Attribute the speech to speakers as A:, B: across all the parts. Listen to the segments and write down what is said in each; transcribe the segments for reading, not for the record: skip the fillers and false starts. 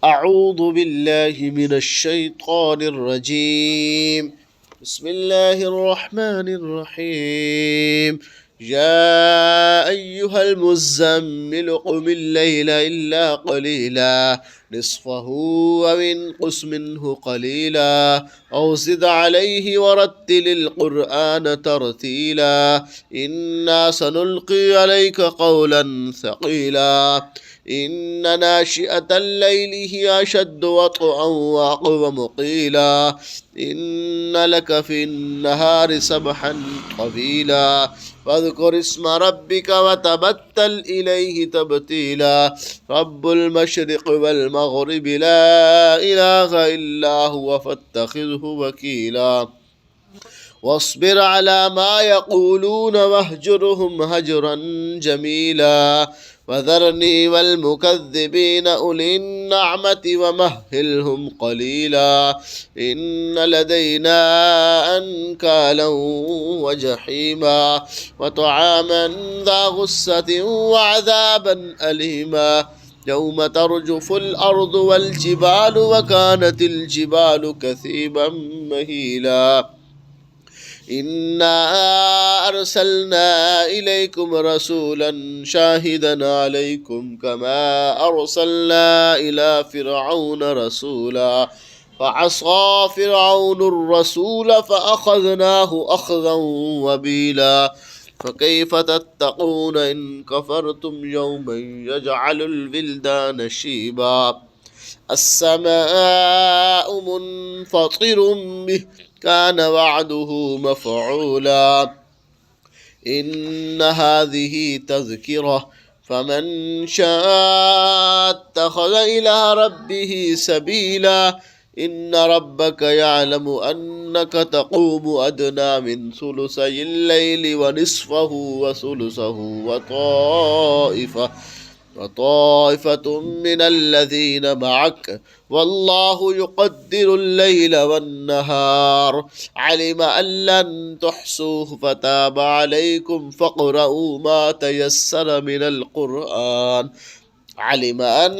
A: أعوذ بالله من الشيطان الرجيم. بسم الله الرحمن الرحيم. يا أيها المزمل قم الليل إلا قليلا نصفه أو انقص منه قليلا أو زد عليه ورتل القرآن ترتيلا إنا سنلقي عليك قولا ثقيلا إن ناشئة الليل هي أشد وطئا وأقوم قيلا إن لك في النهار سبحا طويلا فاذكر اسم ربك وتبتل إليه تبتيلا رب المشرق والمغرب لا إله إلا هو فاتخذه وكيلا واصبر على ما يقولون واهجرهم هجرا جميلا وذرني والمكذبين أولي النعمة ومهلهم قليلا إن لدينا أنكالا وجحيما وطعاما ذا غصة وعذابا أليما يوم ترجف الأرض والجبال وكانت الجبال كثيبا مهيلا إنا أرسلنا إليكم رسولا شاهدا عليكم كما أرسلنا إلى فرعون رسولا فعصى فرعون الرسول فأخذناه أخذا وبيلا فكيف تتقون إن كفرتم يوما يجعل الولدان شيبا السماء منفطر به كان وعده مفعولا إن هذه تذكرة فمن شاء اتخذ إلى ربه سبيلا إن ربك يعلم أنك تقوم أدنى من ثلثي الليل ونصفه وثلثه وطائفة من الذين معك والله يقدر الليل والنهار علم أن لن تحصوه فتاب عليكم فاقرؤوا ما تيسر من القرآن علم أن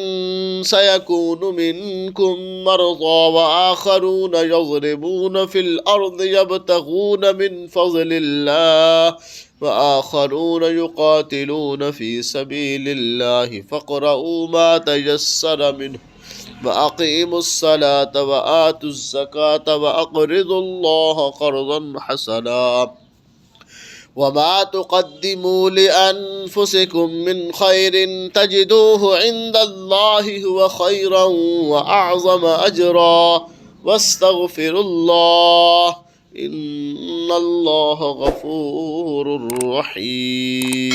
A: سيكون منكم مرضى وآخرون يضربون في الأرض يبتغون من فضل الله وآخرون يقاتلون في سبيل الله فاقرؤوا ما تيسر منه وأقيموا الصلاة وآتوا الزكاة وأقرضوا الله قرضا حسنا وما تقدموا لأنفسكم من خير تجدوه عند الله هو خيرا وأعظم أجرا واستغفروا الله إن الله غفور رحيم.